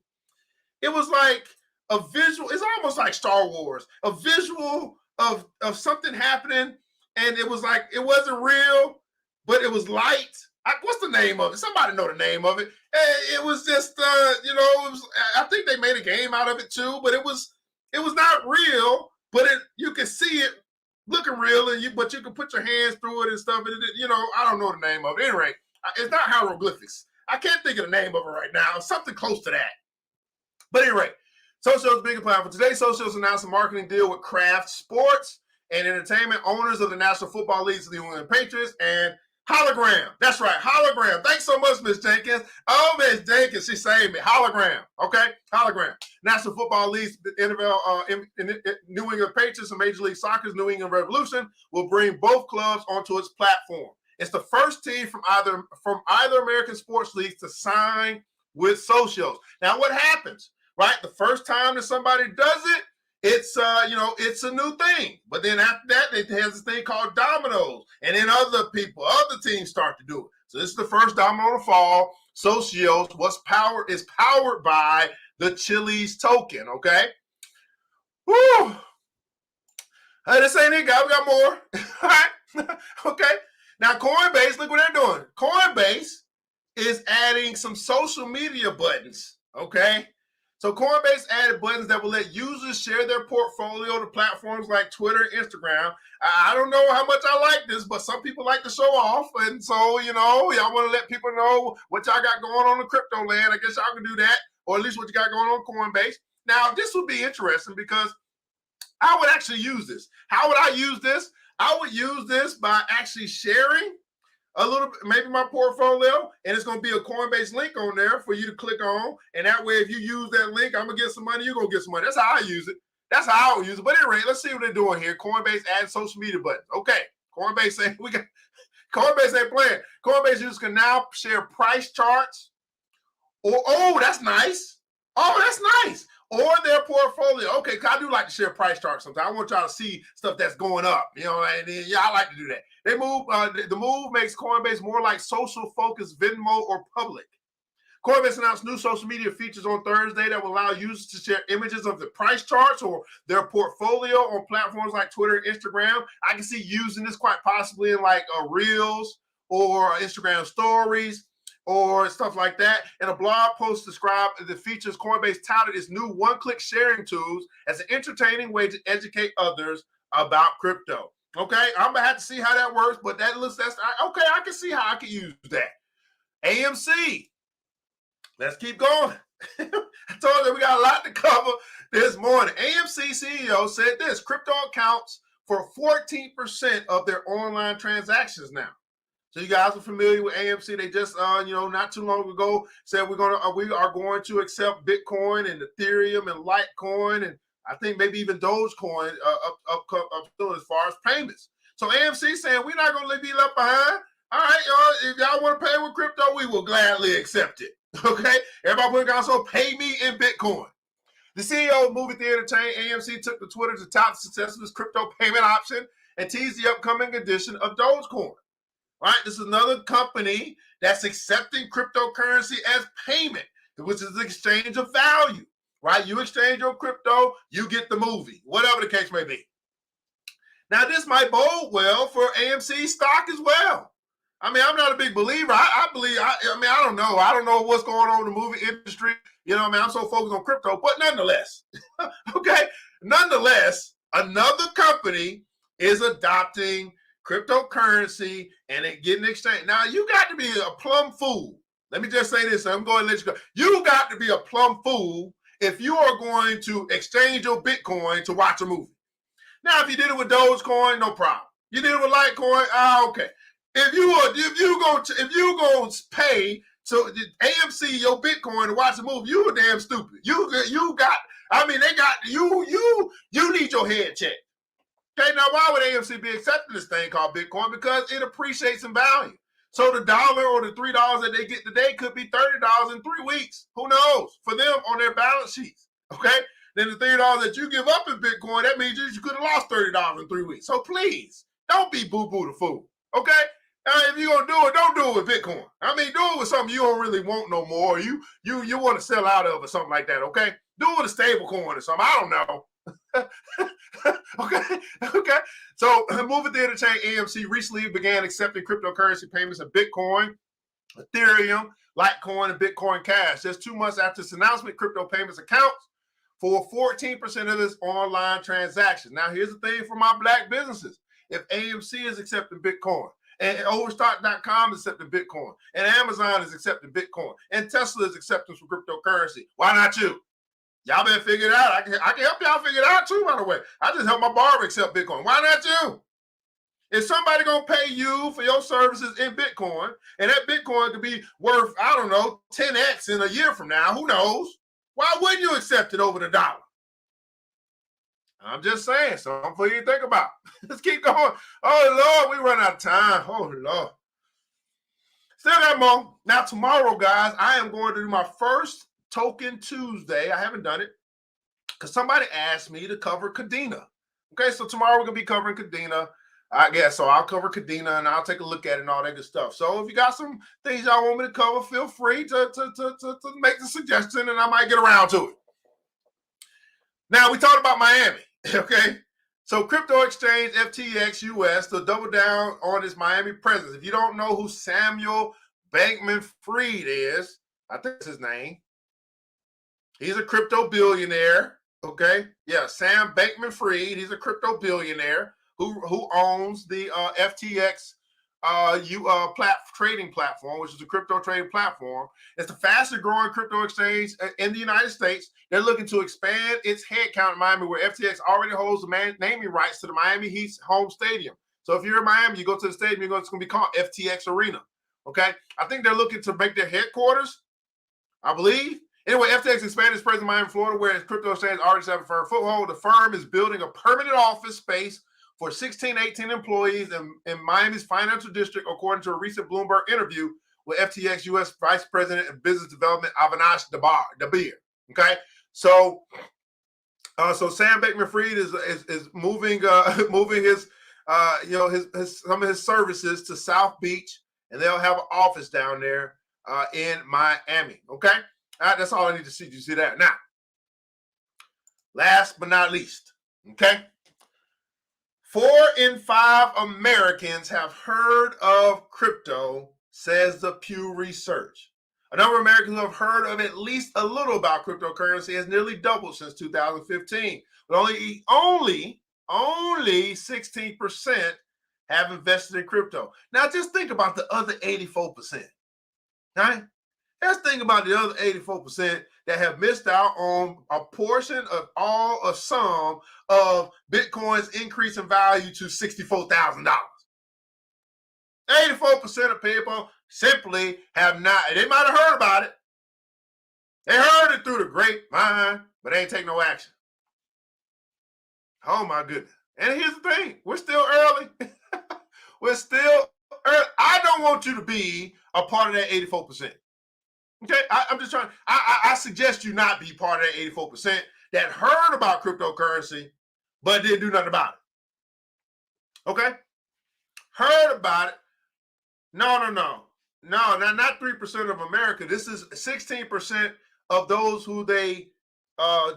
It was like a visual, it's almost like Star Wars, a visual of something happening, and it was like, it wasn't real, but it was light. What's the name of it? Somebody know the name of it. It was just, I think they made a game out of it too, but it was not real, but you could see it looking real, but you can put your hands through it and stuff. And I don't know the name of it. Anyway, it's not hieroglyphics. I can't think of the name of it right now. Something close to that. But anyway, Socios' bigger platform. Today, Socios announced a marketing deal with Kraft Sports and Entertainment, owners of the National Football League, the New England Patriots, and Hologram. That's right, Hologram. Thanks so much, Miss Jenkins. Oh, Miss Jenkins, she saved me. Hologram, okay? Hologram. National Football League, NFL, New England Patriots and Major League Soccer's New England Revolution will bring both clubs onto its platform. It's the first team from either American sports leagues to sign with Socios. Now, what happens, right? The first time that somebody does it, it's a new thing. But then after that, it has this thing called dominoes. And then other teams start to do it. So this is the first domino to fall. Socios is powered by the Chili's token, okay? Woo! Hey, this ain't it, guys. We got more. All right? Okay. Now, Coinbase, look what they're doing. Coinbase is adding some social media buttons, okay? So Coinbase added buttons that will let users share their portfolio to platforms like Twitter and Instagram. I don't know how much I like this, but some people like to show off. And so, y'all want to let people know what y'all got going on in crypto land. I guess y'all can do that, or at least what you got going on Coinbase. Now, this would be interesting because I would actually use this. How would I use this? I would use this by actually sharing a little bit, maybe my portfolio, and it's going to be a Coinbase link on there for you to click on. And that way, if you use that link, I'm going to get some money, you're going to get some money. That's how I use it. That's how I would use it. But anyway, let's see what they're doing here. Coinbase adds social media buttons. Okay. Coinbase saying Coinbase ain't playing. Coinbase users can now share price charts. Oh, that's nice. Oh, that's nice. Or their portfolio. Okay, because I do like to share price charts sometimes. I want y'all to see stuff that's going up. And I like to do that. The move makes Coinbase more like social-focused Venmo or Public. Coinbase announced new social media features on Thursday that will allow users to share images of the price charts or their portfolio on platforms like Twitter and Instagram. I can see using this quite possibly in like Reels or Instagram stories or stuff like that. In a blog post described the features, Coinbase touted its new one-click sharing tools as an entertaining way to educate others about crypto. Okay, I'm gonna have to see how that works, but okay. I can see how I can use that. AMC, let's keep going. I told you we got a lot to cover this morning. AMC CEO said this: crypto accounts for 14% of their online transactions now. So you guys are familiar with AMC. They just, not too long ago said we are going to accept Bitcoin and Ethereum and Litecoin and I think maybe even Dogecoin up as far as payments. So AMC saying we're not going to be left behind. All right, y'all. If y'all want to pay with crypto, we will gladly accept it. Okay. Everybody put also pay me in Bitcoin. The CEO of movie theater chain AMC took to Twitter to tout the success of this crypto payment option and teased the upcoming edition of Dogecoin. Right, this is another company that's accepting cryptocurrency as payment, which is the exchange of value. Right, you exchange your crypto, you get the movie, whatever the case may be. Now, this might bode well for AMC stock as well. I mean, I'm not a big believer. I don't know. I don't know what's going on in the movie industry. I'm so focused on crypto, but nonetheless, okay. Nonetheless, another company is adopting cryptocurrency and it getting exchanged. Now, you got to be a plumb fool. Let me just say this. I'm going to let you go. You got to be a plumb fool if you are going to exchange your Bitcoin to watch a movie. Now, if you did it with Dogecoin, no problem. You did it with Litecoin, okay. If you go pay to AMC your Bitcoin to watch a movie, you are damn stupid. You need your head checked. Okay, now why would AMC be accepting this thing called Bitcoin? Because it appreciates in value. So the dollar or the $3 that they get today could be $30 in 3 weeks. Who knows? For them on their balance sheets. Okay? Then the $30 that you give up in Bitcoin, that means you could have lost $30 in 3 weeks. So please, don't be boo-boo the fool. Okay? If you're gonna do it, don't do it with Bitcoin. I mean, do it with something you don't really want no more. You want to sell out of or something like that, okay? Do it with a stable coin or something. I don't know. Okay. So, movie theater chain AMC recently began accepting cryptocurrency payments of Bitcoin, Ethereum, Litecoin, and Bitcoin Cash. Just 2 months after this announcement, crypto payments accounts for 14% of this online transactions. Now, here's the thing for my black businesses. If AMC is accepting Bitcoin, and Overstock.com is accepting Bitcoin, and Amazon is accepting Bitcoin, and Tesla is accepting some cryptocurrency, why not you? Y'all better figure it out. I can help y'all figure it out too, by the way. I just help my barber accept Bitcoin. Why not you? Is somebody going to pay you for your services in Bitcoin, and that Bitcoin could be worth, 10x in a year from now. Who knows? Why wouldn't you accept it over the dollar? I'm just saying, something for you to think about. Let's keep going. Oh, Lord, we run out of time. Oh, Lord. Still got more. Now, tomorrow, guys, I am going to do my first Token Tuesday. I haven't done it because somebody asked me to cover Kadena. Okay, so tomorrow we're going to be covering Kadena. I guess so. I'll cover Kadena and I'll take a look at it and all that good stuff. So if you got some things y'all want me to cover, feel free to make the suggestion and I might get around to it. Now we talked about Miami, okay? So crypto exchange FTX US to double down on its Miami presence. If you don't know who Samuel Bankman-Fried is, I think that's his name. He's a crypto billionaire, okay? Yeah, Sam Bankman-Fried. He's a crypto billionaire who owns the FTX trading platform, which is a crypto trading platform. It's the fastest growing crypto exchange in the United States. They're looking to expand its headcount in Miami, where FTX already holds the naming rights to the Miami Heat's home stadium. So if you're in Miami, you go to the stadium, it's going to be called FTX Arena. Okay, I think they're looking to make their headquarters, I believe. Anyway, FTX expanded its presence in Miami, Florida, where its crypto exchange already has a firm foothold. The firm is building a permanent office space for 18 employees in Miami's financial district, according to a recent Bloomberg interview with FTX U.S. Vice President of Business Development Avinash Dabir. Okay, so Sam Bankman-Fried is moving his some of his services to South Beach, and they'll have an office down there in Miami. Okay, that's all I need to see. You see that now? Last but not least, okay. 4 in 5 Americans have heard of crypto, says the Pew Research. A number of Americans who have heard of at least a little about cryptocurrency has nearly doubled since 2015. But only 16% have invested in crypto. Now just think about the other 84%. Right? Let's think about the other 84% that have missed out on a portion of a sum of Bitcoin's increase in value to $64,000. 84% of people simply have not, they might have heard about it. They heard it through the grapevine, but they ain't take no action. Oh my goodness. And here's the thing, we're still early. We're still early. I don't want you to be a part of that 84%. Okay, I'm just trying. I suggest you not be part of that 84% that heard about cryptocurrency, but didn't do nothing about it. Okay, heard about it. No, not 3% of America. This is 16% of those who they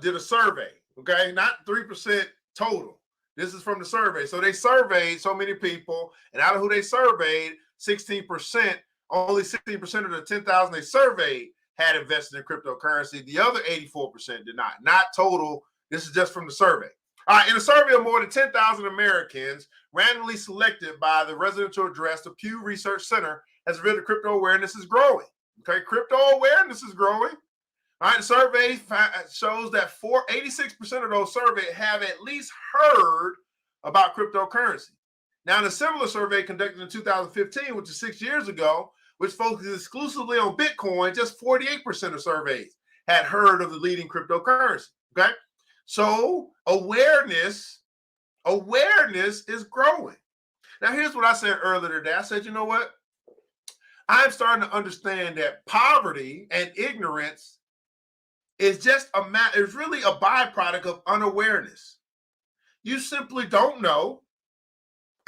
did a survey. Okay, not 3% total. This is from the survey. So they surveyed so many people, and out of who they surveyed, 16%. Only 16% of the 10,000 they surveyed had invested in cryptocurrency. The other 84% did not. Not total. This is just from the survey. All right, in a survey of more than 10,000 Americans, randomly selected by the residential address, the Pew Research Center has revealed that crypto awareness is growing. Okay, crypto awareness is growing. All right, the survey shows that 86% of those surveyed have at least heard about cryptocurrency. Now, in a similar survey conducted in 2015, which is 6 years ago, which focuses exclusively on Bitcoin, just 48% of surveys had heard of the leading cryptocurrency. Okay, so awareness is growing. Now, here's what I said earlier today. I said, you know what? I'm starting to understand that poverty and ignorance is just it's really a byproduct of unawareness. You simply don't know,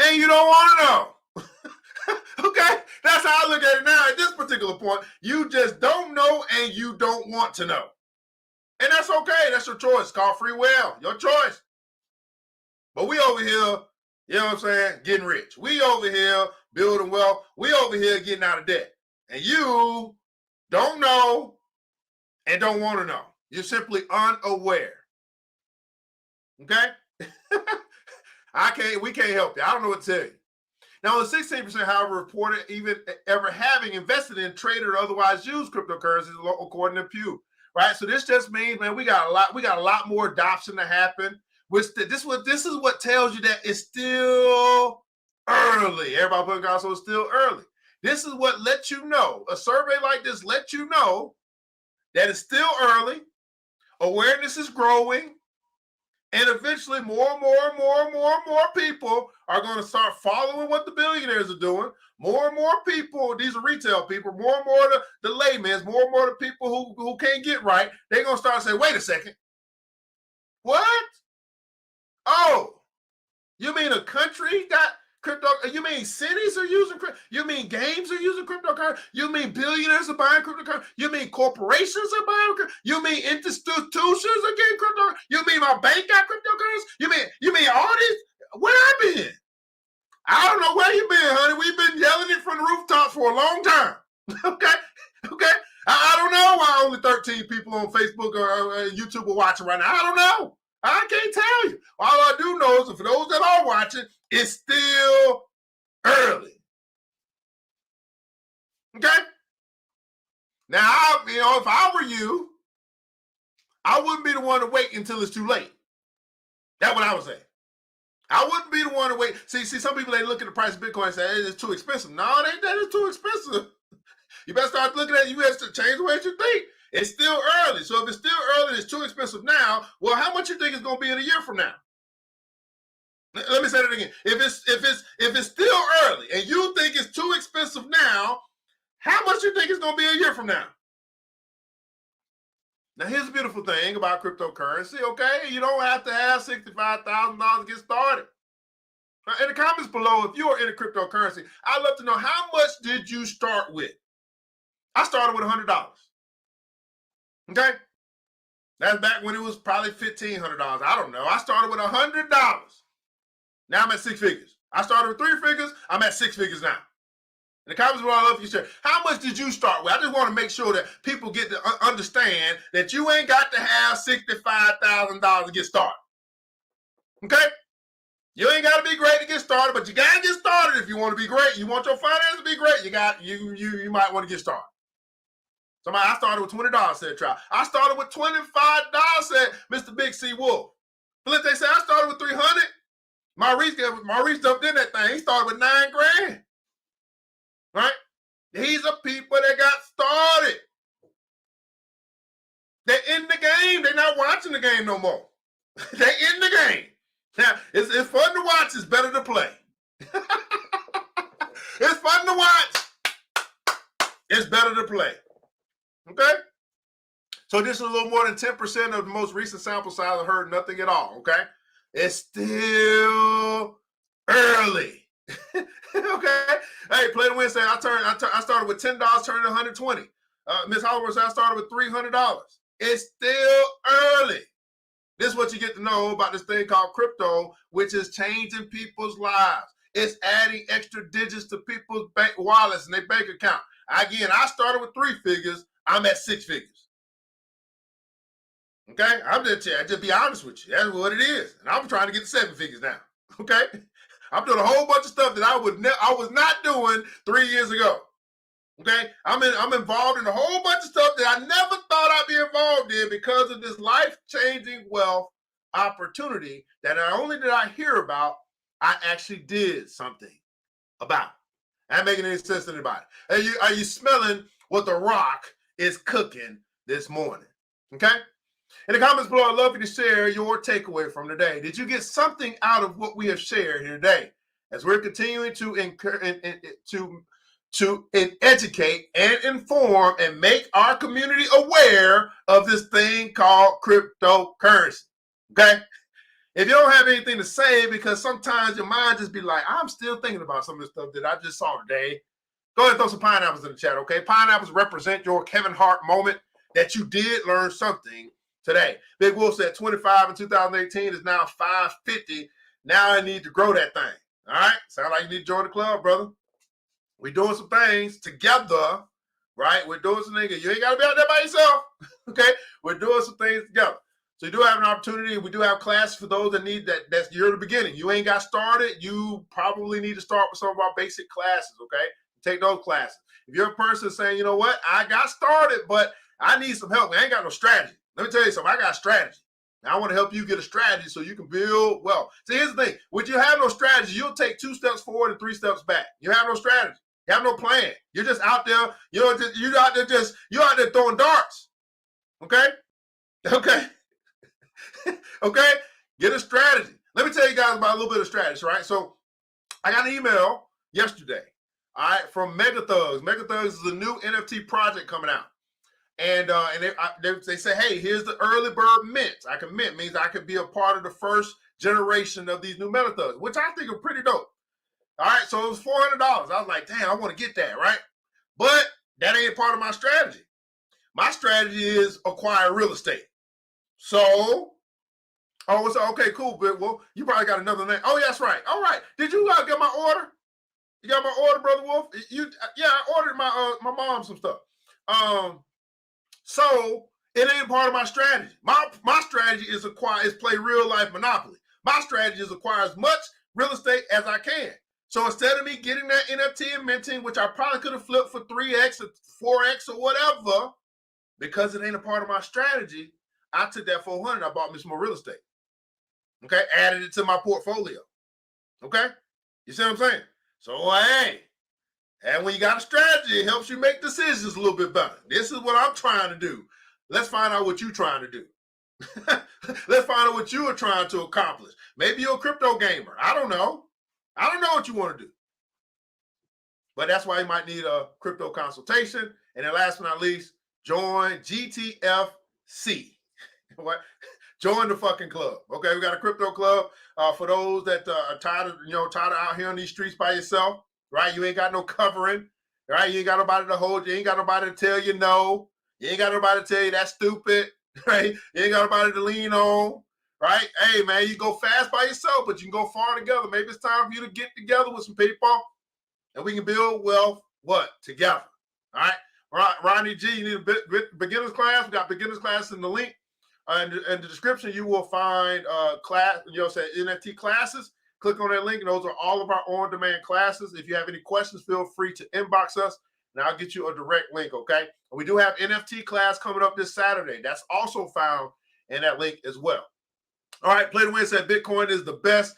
and you don't want to know. Okay, that's how I look at it now. At this particular point, you just don't know and you don't want to know, and that's okay. That's your choice. It's called free will. Your choice. But we over here, you know what I'm saying, getting rich. We over here building wealth. We over here getting out of debt, and you don't know and don't want to know. You're simply unaware. Okay. We can't help you. I don't know what to tell you. Now, the 16%, however, reported even ever having invested in, traded, or otherwise used cryptocurrencies, according to Pew. Right. So this just means, man, we got a lot more adoption to happen. This is what tells you that it's still early. Everybody putting also it's still early. This is what lets you know. A survey like this lets you know that it's still early. Awareness is growing. And eventually more and more people are going to start following what the billionaires are doing. More and more people, these are retail people, more and more the laymen, more and more the people who can't get right, they're going to start saying, wait a second. What? Oh, you mean a country crypto? You mean cities are using crypto? You mean games are using cryptocurrency? You mean billionaires are buying cryptocurrency? You mean corporations are buying cryptocurrency? You mean institutions are getting cryptocurrency? You mean my bank got cryptocurrency? You mean all these? Where I been? I don't know where you been, honey. We've been yelling it from the rooftops for a long time. Okay. I don't know why only 13 people on Facebook or YouTube are watching right now. I don't know. I can't tell you. All I do know is for those that are watching, it's still early. Okay? Now, if I were you, I wouldn't be the one to wait until it's too late. That's what I would say. I wouldn't be the one to wait. See, some people, they look at the price of Bitcoin and say, hey, it's too expensive. No, that is too expensive. You better start looking at it. You better change the way you think. It's still early. So if it's still early and it's too expensive now, well, how much you think it's going to be in a year from now? Let me say that again. If it's still early and you think it's too expensive now, how much you think it's going to be a year from now? Now, here's the beautiful thing about cryptocurrency, okay? You don't have to have $65,000 to get started. In the comments below, if you are into cryptocurrency, I'd love to know, how much did you start with? I started with $100. Okay? That's back when it was probably $1,500. I don't know. I started with $100. Now I'm at six figures. I started with three figures. I'm at six figures now. In the comments below, I love you share. How much did you start with? I just want to make sure that people get to understand that you ain't got to have $65,000 to get started. Okay? You ain't got to be great to get started, but you got to get started if you want to be great. You want your finances to be great, you might want to get started. Somebody, I started with $20, said Trout. I started with $25, said Mr. Big C Wolf. But they say I started with $300. Maurice jumped in that thing. He started with $9,000. Right? These are people that got started. They're in the game. They're not watching the game no more. They're in the game. Now, it's fun to watch. It's better to play. It's fun to watch. It's better to play. Okay? So this is a little more than 10% of the most recent sample size. I heard nothing at all. Okay? It's still early. Okay? Hey, Play to Win said I started with $10, turned to $120. Miss Hollywood said I started with $300. It's still early. This is what you get to know about this thing called crypto, which is changing people's lives. It's adding extra digits to people's bank wallets and their bank account. Again, I started with three figures. I'm at six figures. Okay? I just be honest with you. That's what it is. And I'm trying to get to seven figures now. Okay? I'm doing a whole bunch of stuff that I was not doing 3 years ago. Okay? I'm involved in a whole bunch of stuff that I never thought I'd be involved in because of this life-changing wealth opportunity that not only did I hear about, I actually did something about. Not making any sense to anybody. Are you smelling what the rock is cooking this morning? Okay? In the comments below, I'd love you to share your takeaway from today. Did you get something out of what we have shared here today? As we're continuing to educate and inform and make our community aware of this thing called cryptocurrency. Okay? If you don't have anything to say, because sometimes your mind just be like, I'm still thinking about some of the stuff that I just saw today. Go ahead and throw some pineapples in the chat, okay? Pineapples represent your Kevin Hart moment that you did learn something today. Big Wolf said 25 in 2018 is now 550. Now I need to grow that thing. All right? Sound like you need to join the club, brother. We're doing some things together, right? We're doing some things. You ain't got to be out there by yourself, okay? We're doing some things together. So you do have an opportunity. We do have classes for those that need that. That's you're the beginning. You ain't got started. You probably need to start with some of our basic classes, okay? Take those classes. If you're a person saying, you know what, I got started, but I need some help. I ain't got no strategy. Let me tell you something. I got a strategy. Now, I want to help you get a strategy so you can build wealth. See, here's the thing. When you have no strategy, you'll take 2 steps forward and 3 steps back. You have no strategy. You have no plan. You're just out there. You're out there throwing darts. Okay? Okay? Okay? Get a strategy. Let me tell you guys about a little bit of strategy, right? So I got an email yesterday, all right, from Mega Thugs. Mega Thugs is a new NFT project coming out. And they say, hey, here's the early bird mints. I can mint means I could be a part of the first generation of these new Mega Thugs, which I think are pretty dope. All right, so it was $400. I was like, damn, I want to get that, right? But that ain't part of my strategy. My strategy is acquire real estate. So, okay, cool, but well, you probably got another name. Oh, yeah, that's right. All right. Did you get my order? You got my order, Brother Wolf? Yeah, I ordered my mom some stuff. So it ain't part of my strategy. My strategy is play real life Monopoly. My strategy is acquire as much real estate as I can. So instead of me getting that NFT and minting, which I probably could have flipped for 3x or 4x or whatever, because it ain't a part of my strategy, I took that $400. I bought me some more real estate. Okay, added it to my portfolio. Okay, you see what I'm saying? So hey, and when you got a strategy, it helps you make decisions a little bit better. This is what I'm trying to do. Let's find out what you're trying to do. Let's find out what you are trying to accomplish. Maybe you're a crypto gamer. I don't know. I don't know what you want to do. But that's why you might need a crypto consultation. And then last but not least, join GTFC. What? Join the fucking club. Okay, we got a crypto club for those that are tired of out here on these streets by yourself, right? You ain't got no covering, right? You ain't got nobody to hold you. You ain't got nobody to tell you no. You ain't got nobody to tell you that's stupid, right? You ain't got nobody to lean on, right? Hey, man, you go fast by yourself, but you can go far together. Maybe it's time for you to get together with some people and we can build wealth, together, all right? Ronnie G, you need a beginner's class. We got beginner's class in the link. In the description, you will find NFT classes. Click on that link, and those are all of our on-demand classes. If you have any questions, feel free to inbox us, and I'll get you a direct link, okay? And we do have NFT class coming up this Saturday. That's also found in that link as well. All right, Play to Win said Bitcoin is the best.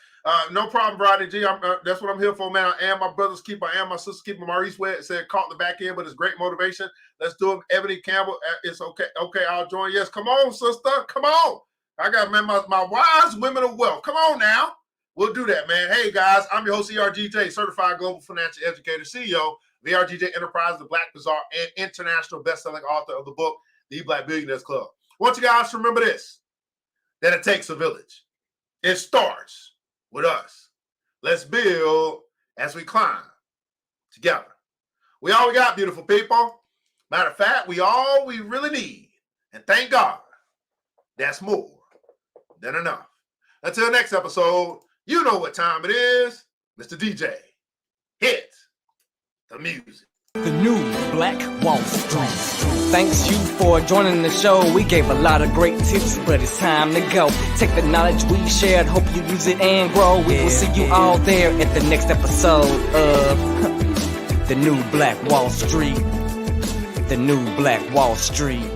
No problem, Rodney G. That's what I'm here for, man. I am my brother's keeper. I am my sister's keeper. Maurice Webb said caught the back end, but it's great motivation. Let's do it. Ebony Campbell, it's okay. Okay, I'll join. Yes, come on, sister. Come on. I got, man, my wise women of wealth. Come on now. We'll do that, man. Hey, guys, I'm your host, ERGJ, Certified Global Financial Educator, CEO of ERGJ Enterprise, the Black Bazaar, and international best-selling author of the book, The Black Billionaires Club. I want you guys to remember this, that it takes a village. It starts with us. Let's build as we climb together. We all got, beautiful people. Matter of fact, we really need, and thank God, that's more than enough. Until next episode, you know what time it is. Mr. DJ, hit the music. The new Black Wall Street. Thanks you for joining the show. We gave a lot of great tips, but it's time to go. Take the knowledge we shared, hope you use it and grow. We will see you all there at the next episode of The New Black Wall Street. The New Black Wall Street.